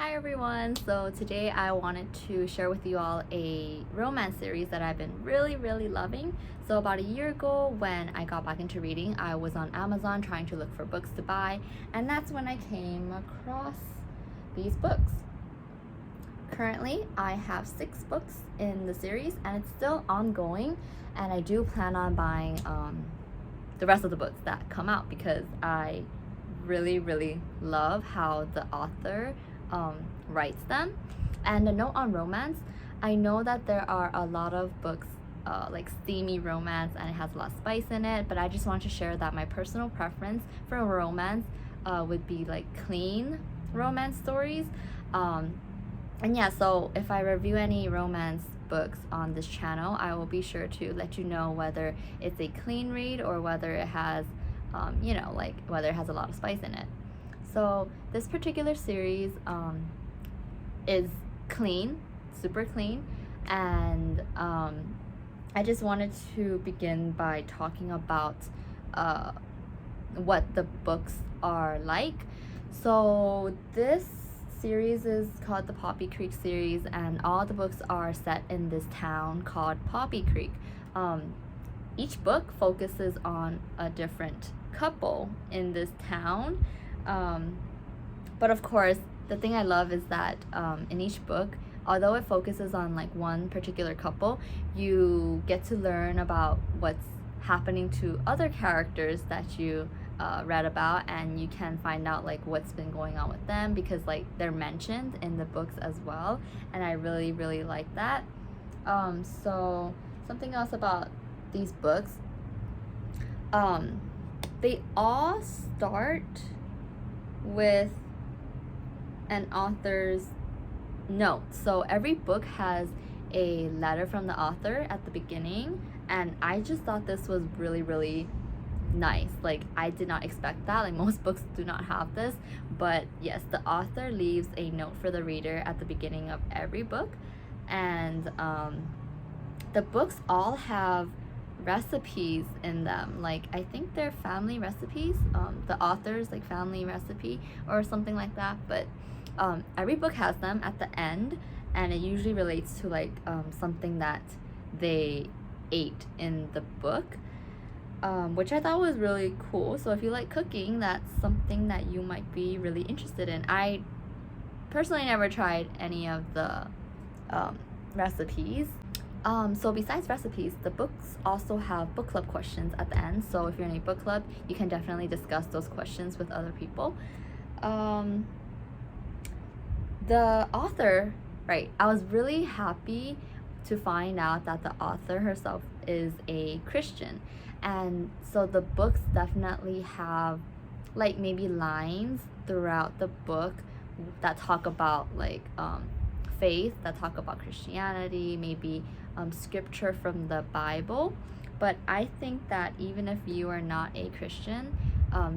Hi everyone! So today I wanted to share with you all a romance series that I've been really loving. So about a year ago when I got back into reading, I was on Amazon trying to look for books to buy, and that's when I came across these books. Currently, I have 6 books in the series and it's still ongoing, and I do plan on buying the rest of the books that come out because I really love how the author writes them. And a note on romance, I know that there are a lot of books like steamy romance and it has a lot of spice in it, but I just want to share that my personal preference for a romance would be like clean romance stories. And yeah, so if I review any romance books on this channel, I will be sure to let you know whether it's a clean read or whether it has like whether it has a lot of spice in it. So this particular series is clean, super clean, and I just wanted to begin by talking about what the books are like. So this series is called the Poppy Creek series, and all the books are set in this town called Poppy Creek. Each book focuses on a different couple in this town, but of course the thing I love is that in each book, although it focuses on like one particular couple, you get to learn about what's happening to other characters that you read about, and you can find out like what's been going on with them because like they're mentioned in the books as well, and I really like that. So something else about these books, they all start with an author's note. So every book has a letter from the author at the beginning, and I just thought this was really nice. Like, I did not expect that. Like, most books do not have this, but yes, the author leaves a note for the reader at the beginning of every book. And the books all have recipes in them. Like, I think they're family recipes, the author's like family recipe or something like that, but every book has them at the end, and it usually relates to like something that they ate in the book, which I thought was really cool. So if you like cooking, that's something that you might be really interested in. I personally never tried any of the recipes. So besides recipes, the books also have book club questions at the end. So if you're in a book club, you can definitely discuss those questions with other people. The author, right, I was really happy to find out that the author herself is a Christian. And so the books definitely have like maybe lines throughout the book that talk about like faith, that talk about Christianity, maybe scripture from the Bible. But I think that even if you are not a Christian,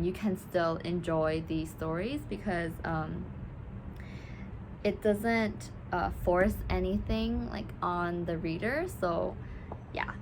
you can still enjoy these stories because it doesn't force anything like on the reader. So yeah,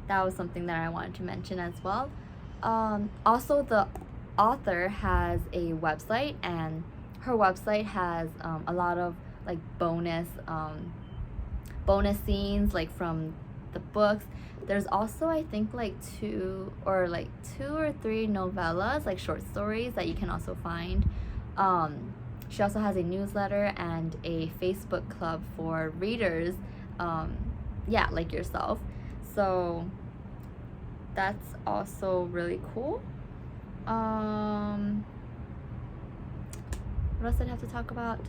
that was something that I wanted to mention as well. Also, the author has a website, and her website has a lot of like bonus scenes like from the books. There's also, I think, like two or three novellas, like short stories that you can also find. She also has a newsletter and a Facebook club for readers, yeah, like yourself. So that's also really cool. What else did I have to talk about?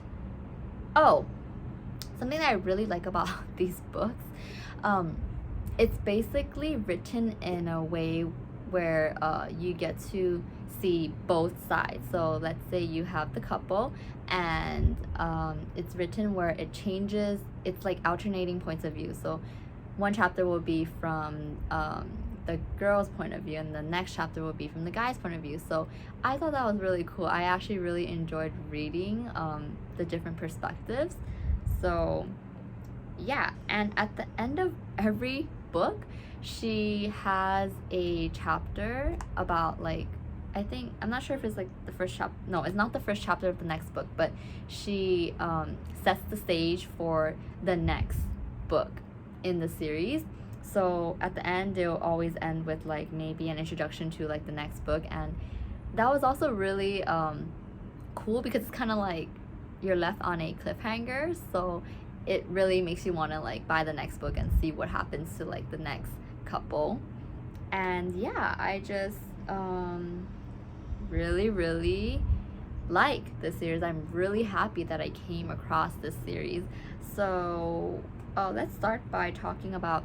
Oh, something that I really like about these books, it's basically written in a way where you get to see both sides. So let's say you have the couple, and it's written where it changes, it's like alternating points of view. So one chapter will be from the girl's point of view, and the next chapter will be from the guy's point of view. So I thought that was really cool. I actually really enjoyed reading the different perspectives. So yeah, and at the end of every book, she has a chapter about like, I think, I'm not sure if it's like the first chapter. No, it's not the first chapter of the next book, but she sets the stage for the next book in the series. So at the end, they'll always end with like maybe an introduction to like the next book, and that was also really cool because it's kind of like you're left on a cliffhanger. So it really makes you want to like buy the next book and see what happens to like the next couple. And yeah, I just really like this series. I'm really happy that I came across this series. So let's start by talking about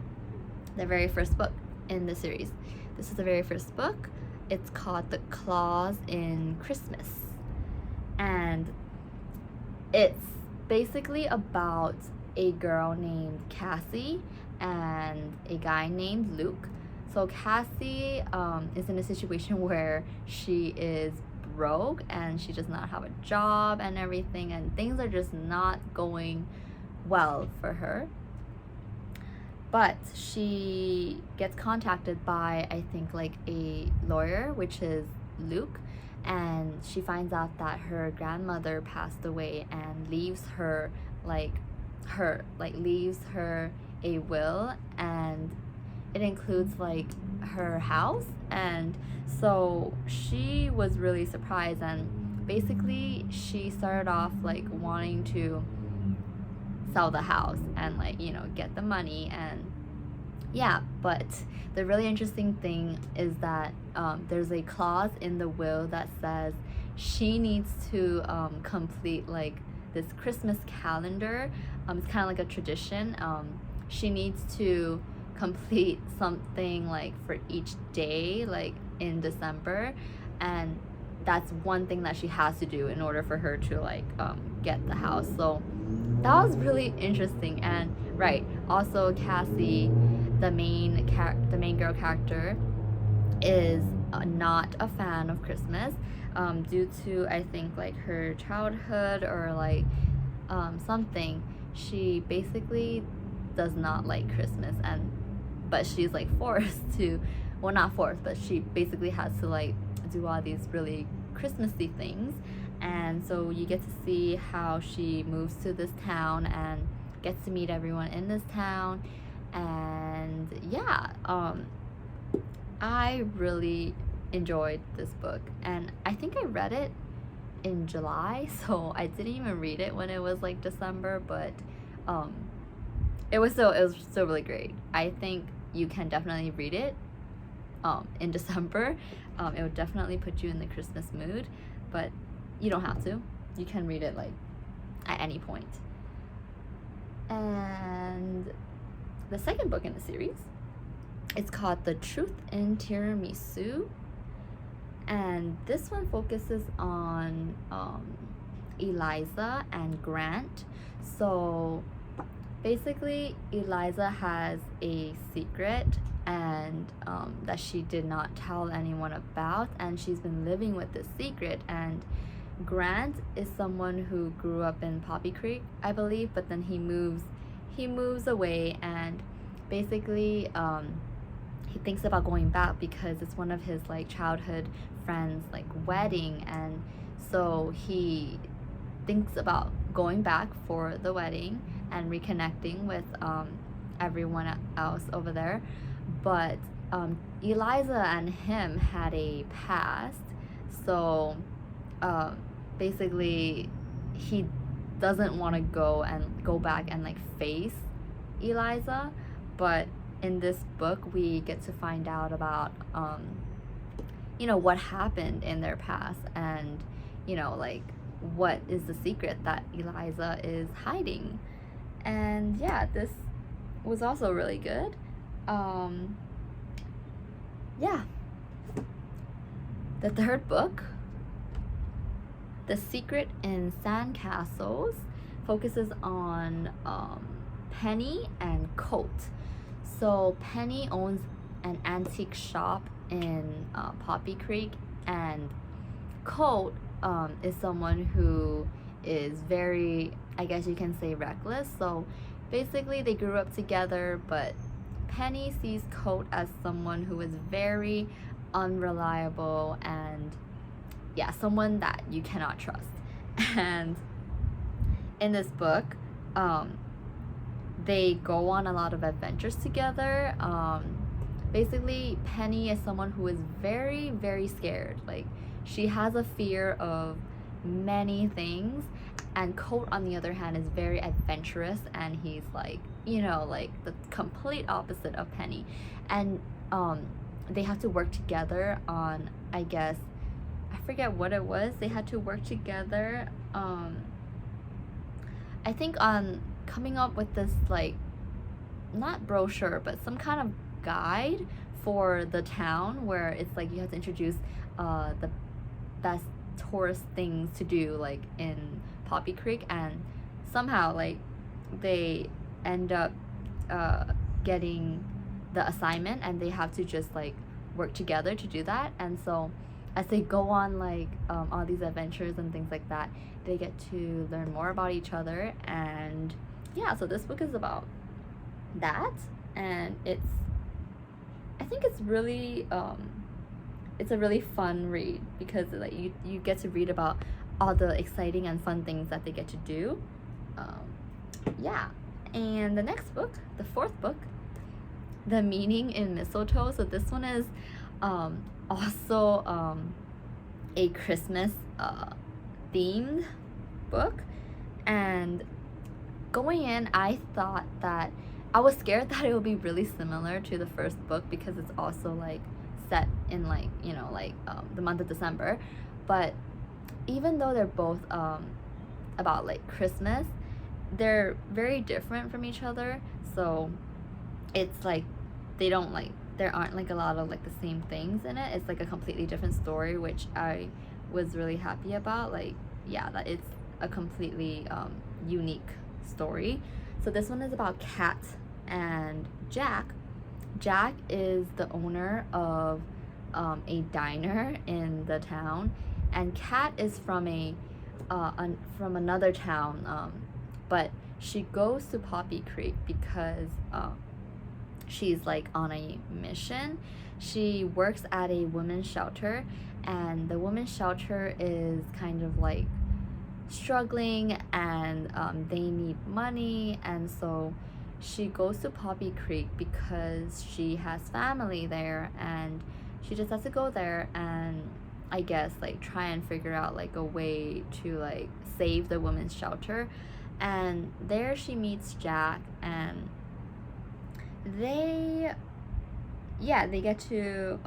the very first book in the series. This is the very first book. It's called The Clause in Christmas, and it's basically about a girl named Cassie and a guy named Luke. So Cassie is in a situation where she is broke and she does not have a job and everything, and things are just not going well for her. But she gets contacted by, I think, like a lawyer, which is Luke, and she finds out that her grandmother passed away and leaves her leaves her a will, and it includes like her house. And so she was really surprised, and basically she started off like wanting to sell the house and like, you know, get the money. And yeah, but the really interesting thing is that there's a clause in the will that says she needs to complete like this Christmas calendar. It's kind of like a tradition. She needs to complete something like for each day, like in December, and that's one thing that she has to do in order for her to like get the house. So that was really interesting. And right, also Cassie, the main girl character, is not a fan of Christmas due to, I think, like her childhood or like something. She basically does not like Christmas, but she's like forced to, well, not forced, but she basically has to like do all these really Christmassy things. And so you get to see how she moves to this town and gets to meet everyone in this town. And yeah, I really enjoyed this book, and I think I read it in July, so I didn't even read it when it was like December, but it was still really great. I think you can definitely read it in December. It would definitely put you in the Christmas mood, but you don't have to. You can read it like at any point. And the second book in the series, it's called The Truth in Tiramisu, and this one focuses on Eliza and Grant. So basically, Eliza has a secret and that she did not tell anyone about, and she's been living with this secret. And Grant is someone who grew up in Poppy Creek, I believe, but then he moves away, and basically he thinks about going back because it's one of his like childhood friends like wedding, and so he thinks about going back for the wedding and reconnecting with everyone else over there. But Eliza and him had a past, so basically he doesn't want to go back and like face Eliza. But in this book we get to find out about you know, what happened in their past, and you know, like what is the secret that Eliza is hiding. And yeah, this was also really good. Yeah, the third book, The Secret in Sandcastles, focuses on Penny and Colt. So Penny owns an antique shop in Poppy Creek, and Colt is someone who is very, I guess you can say, reckless. So basically they grew up together, but Penny sees Colt as someone who is very unreliable and yeah, someone that you cannot trust. And in this book, they go on a lot of adventures together. Basically, Penny is someone who is very, very scared. Like, she has a fear of many things, and Colt, on the other hand, is very adventurous, and he's like, you know, like the complete opposite of Penny. And they have to work together on, I guess, I forget what it was. They had to work together. I think on coming up with this, like, not brochure, but some kind of guide for the town, where it's like you have to introduce the best tourist things to do, like in Poppy Creek, and somehow like they end up getting the assignment, and they have to just like work together to do that. And so as they go on like all these adventures and things like that, they get to learn more about each other. And yeah, so this book is about that, and I think it's really it's a really fun read, because like you get to read about all the exciting and fun things that they get to do. Yeah. And the next book, the fourth book, The Meaning in Mistletoe. So this one is also a Christmas themed book. And going in, I thought that I was scared that it would be really similar to the first book, because it's also like set in like, you know, like the month of December. But even though they're both about like Christmas, they're very different from each other. So it's like there aren't like a lot of like the same things in it. It's like a completely different story, which I was really happy about. Like, yeah, that it's a completely unique story. So this one is about Kat and Jack. Jack is the owner of a diner in the town, and Kat is from from another town, but she goes to Poppy Creek because she's like on a mission. She works at a women's shelter, and the women's shelter is kind of like struggling, and they need money. And so she goes to Poppy Creek because she has family there, and she just has to go there and I guess like try and figure out like a way to like save the women's shelter. And there she meets Jack, and they get to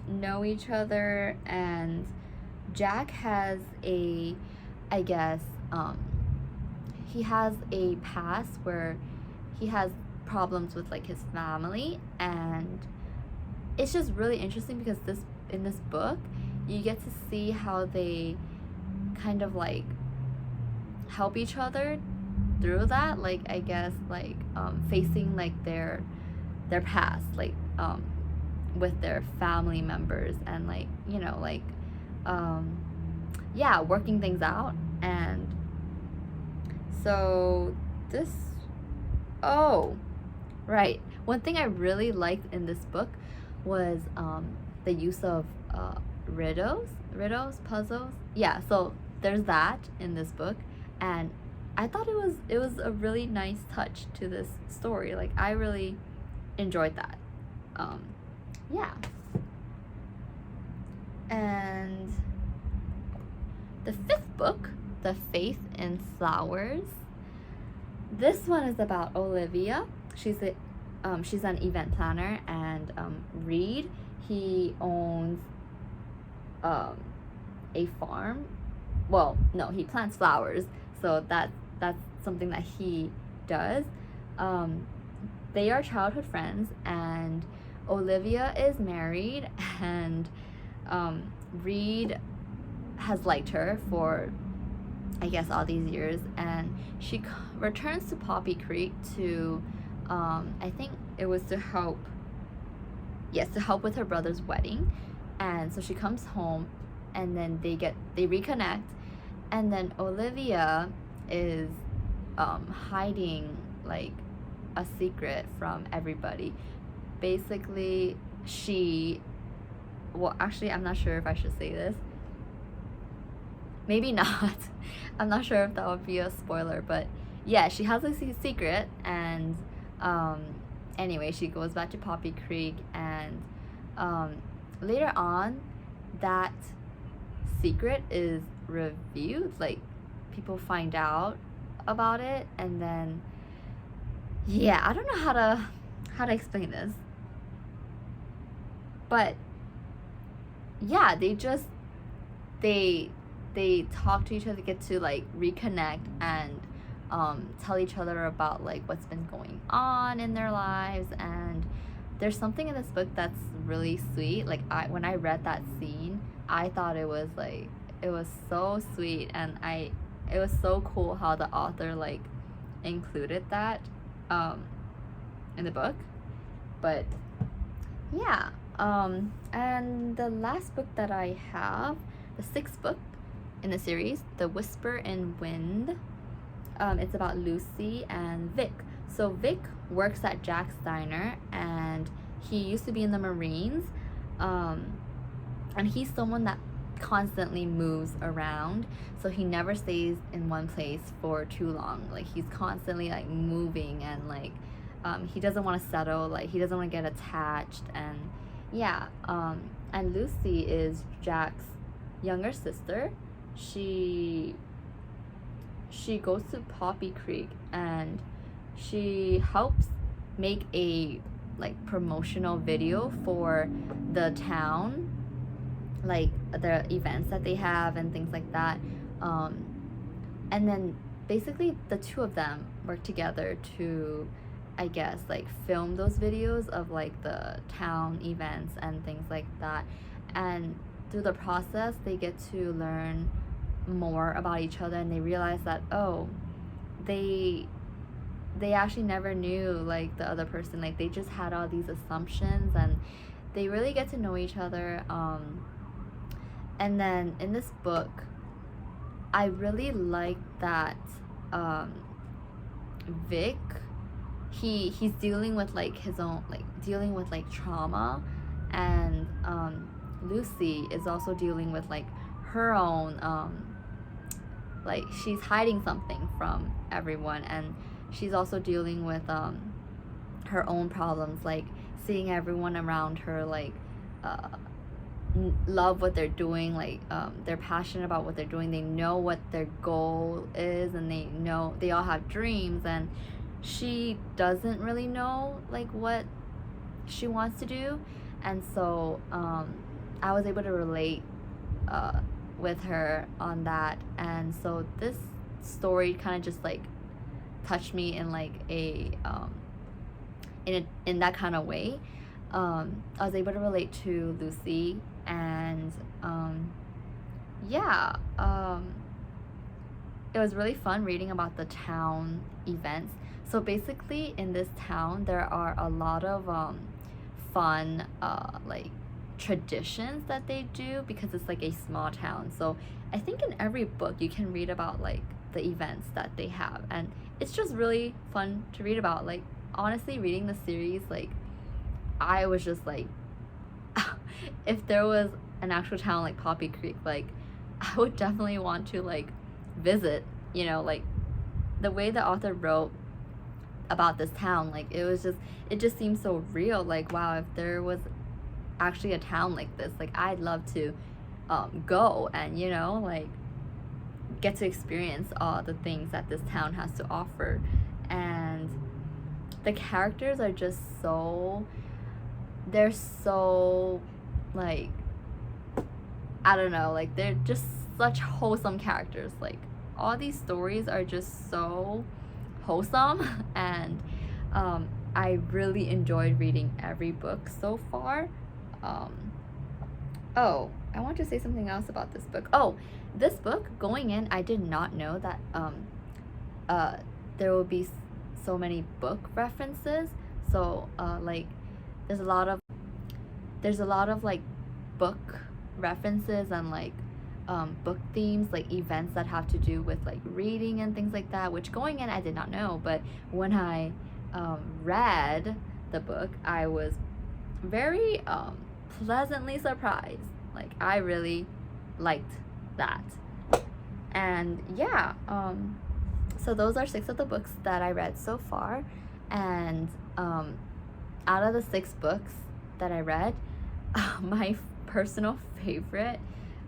know each other. And Jack has he has a past where he has problems with like his family, and it's just really interesting because in this book you get to see how they kind of like help each other through that, like I guess like facing like their past, like with their family members, and like, you know, like yeah, working things out. And so this, oh right, one thing I really liked in this book was the use of riddles, puzzles. Yeah, so there's that in this book, and I thought it was a really nice touch to this story. Like, I really enjoyed that. Yeah. And the fifth book, The Faith in Flowers. This one is about Olivia. She's an event planner, and Reed, he owns a farm. Well, no, he plants flowers, so that's something that he does. They are childhood friends, and Olivia is married, and Reed has liked her for, I guess, all these years, and she returns to Poppy Creek to I think it was to help with her brother's wedding. And so she comes home, and then they reconnect, and then Olivia is hiding like a secret from everybody. Basically, she well, actually, I'm not sure if I should say this. Maybe not. I'm not sure if that would be a spoiler, but yeah, she has a secret, and um, anyway, she goes back to Poppy Creek, and um, later on, that secret is revealed. Like, people find out about it, and then yeah, I don't know how to explain this, but yeah, they they talk to each other, get to like reconnect and tell each other about like what's been going on in their lives. And there's something in this book that's really sweet. Like, when I read that scene, I thought it was like, it was so sweet, and it was so cool how the author like included that um in the book. But yeah, and the last book that I have, the sixth book in the series, The Whisper in Wind. It's about Lucy and Vic. So Vic works at Jack's Diner, and he used to be in the Marines, and he's someone that constantly moves around, so he never stays in one place for too long. Like, he's constantly like moving, and like he doesn't want to settle, like he doesn't want to get attached. And yeah, and Lucy is Jack's younger sister. She goes to Poppy Creek, and she helps make a like promotional video for the town, like the events that they have and things like that. And then basically the two of them work together to, I guess, like film those videos of like the town events and things like that. And through the process, they get to learn more about each other, and they realize that, oh, they actually never knew like the other person. Like, they just had all these assumptions, and they really get to know each other. And then in this book, I really like that Vic, he's dealing with like his own, like dealing with like trauma, and Lucy is also dealing with like her own like, she's hiding something from everyone, and she's also dealing with her own problems, like seeing everyone around her like love what they're doing, like they're passionate about what they're doing, they know what their goal is, and they know they all have dreams, and she doesn't really know like what she wants to do. And so I was able to relate with her on that. And so this story kind of just like touched me in like a in that kind of way. I was able to relate to Lucy, and yeah, it was really fun reading about the town events. So basically in this town there are a lot of fun like traditions that they do, because it's like a small town. So I think in every book you can read about like the events that they have, and it's just really fun to read about. Like, honestly, reading the series, like I was just like if there was an actual town like Poppy Creek, like I would definitely want to like visit, you know, like the way the author wrote about this town, like it just seems so real. Like, wow, if there was actually a town like this, like I'd love to go and, you know, like get to experience all the things that this town has to offer. And the characters are just so, they're so like, I don't know, like they're just such wholesome characters. Like, all these stories are just so wholesome, and I really enjoyed reading every book so far. Oh, I want to say something else about this book. Oh, this book, going in, I did not know that there will be so many book references. So like there's a lot of like book references and like book themes, like events that have to do with like reading and things like that, which going in I did not know. But when I read the book, I was very pleasantly surprised. Like, I really liked that. And yeah, so those are 6 of the books that I read so far. And out of the 6 books that I read, my personal favorite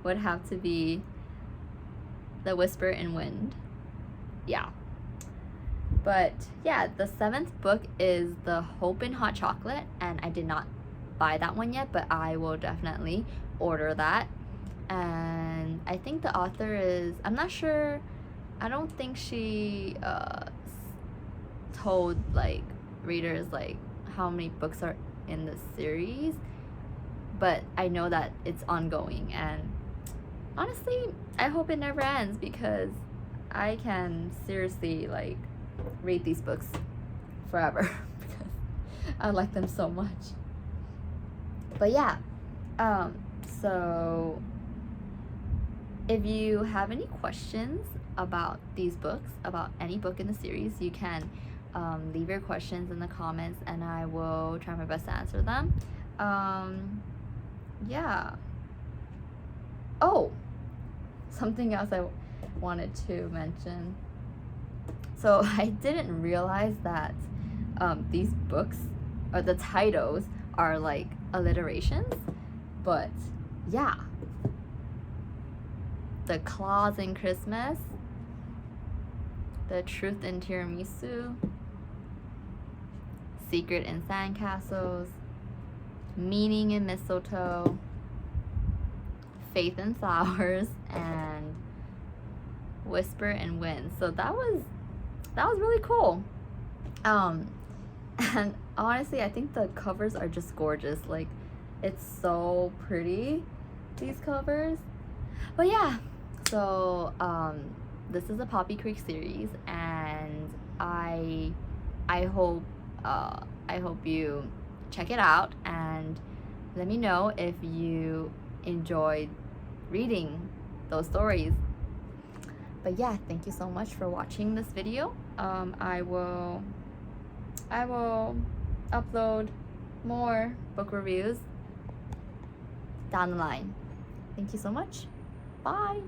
would have to be The Whisper in Wind. Yeah. But yeah, the 7th book is The Hope in Hot Chocolate, and I did not buy that one yet, but I will definitely order that. And I think the author is, I'm not sure, I don't think she told like readers like how many books are in the series, but I know that it's ongoing, and honestly I hope it never ends because I can seriously like read these books forever because I like them so much. But yeah, so if you have any questions about these books, about any book in the series, you can leave your questions in the comments and I will try my best to answer them. Yeah. Oh, something else I wanted to mention. So I didn't realize that these books, or the titles, are like alliterations, but yeah. The Claus in Christmas, The Truth in Tiramisu, Secret in Sandcastles, Meaning in Mistletoe, Faith in Flowers, and Whisper in Wind. So that was really cool. And honestly, I think the covers are just gorgeous. Like, it's so pretty, these covers. But yeah, so this is a Poppy Creek series, and I hope you check it out and let me know if you enjoyed reading those stories. But yeah, thank you so much for watching this video. I will upload more book reviews down the line. Thank you so much. Bye.